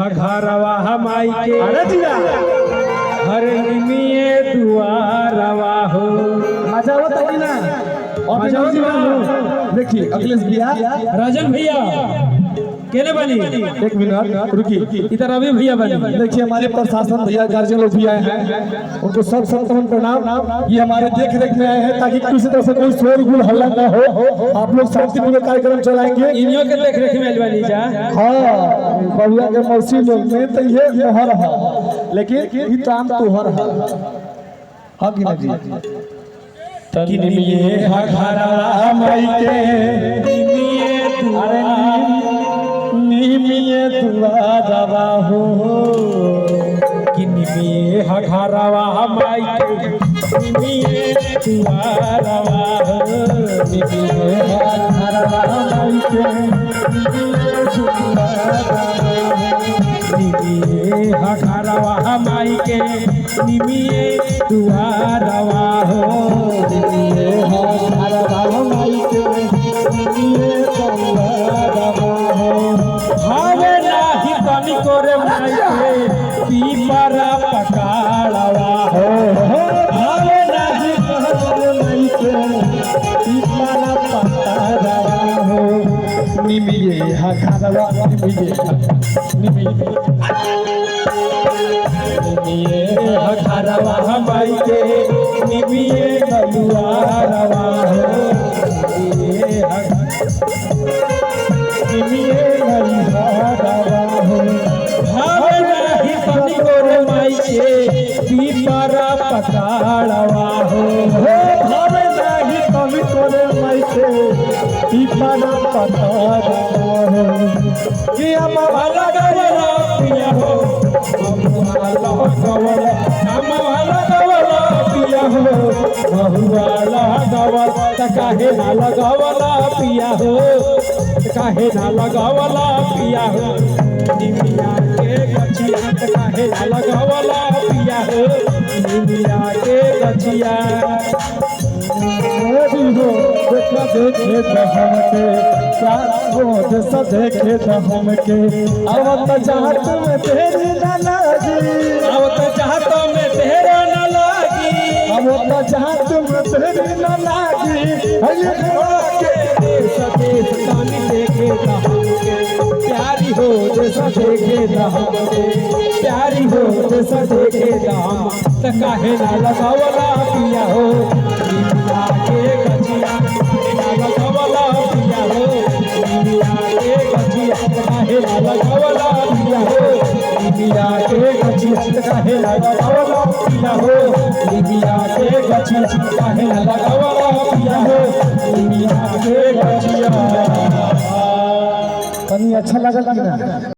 घरवा हमाई के हर निमिये दुआरवा हो मजा होता है ना। मजा होती है। देखिए अखिलेश भैया, राजन भैया केले बनी, एक मिनट रुकिए, इधर अभी भैया बनी। देखिए हमारे प्रशासन भैया गार्जियन लोग भी आए हैं, उनको सब सब प्रणाम। ये हमारे देख रेख में आए हैं ताकि किसी तरह से कोई शोरगुल हल्ला ना हो। आप लोग शांतिपूर्ण कार्यक्रम चलाएंगे। इन्हीं के देख रेख में बनी जा। हाँ बबुआ के मौसी लोग में तो ये मोहर है, लेकिन ये काम तोहर है। हाँ कि नहीं कि निमिये घरवा हमाई के निमिये दुआरवा हो, कि निमिये घरवा हमाई के निमिये दुआरवा हो, निमिये घरवा हमाई के निमिये घरवा हमाई के निमिये दुआरवा हो, निमिये घरवा हमाई के निमिये दुआरवा हो। भावे नाही तनी करे माई के पीपरा पकाड़वा हो, भावे नाही तनी माई के पीपरा पकाड़वा हो। निमिये घरवा निमिये घरवा हमाई के निमिये दुआरवा हो, निमिये घरवा हो। भावे नाही तनी करे माई के पीपरा पकाड़वा हो, भावे नाही तनी करे माई के पीपरा पकाड़वा हो। कि अमवाला गवला पिया हो, अमवाला गवला, अमवाला गवला पिया हो, बहुवाला गवला त काहे ना लगावला पिया हो, काहे ना लगावला पिया हो, निमिया के गछिया त काहे ना लगावला पिया हो, निमिया के गछिया। देखा देखे हमके जैसा देखे हमके अब चाहत में तेरी न लगी, अब तो चाहत में तेरा न लागी, अब चाहत में तेरी न लगी। देश देश तानी देखे हमके प्यारी हो, देश देखे हमके प्यारी हो, देश देखे हम त काहे ना लगावला पिया हो, निमिया के गछिया ना लगावला पिया हो, निमिया के गछिया काहे ना लगावला पिया हो, निमिया के गछिया काहे ना लगावला पिया हो, निमिया के गछिया काहे ना लगावला पिया हो, निमिया के गछिया। तनी अच्छा लगा कि ना?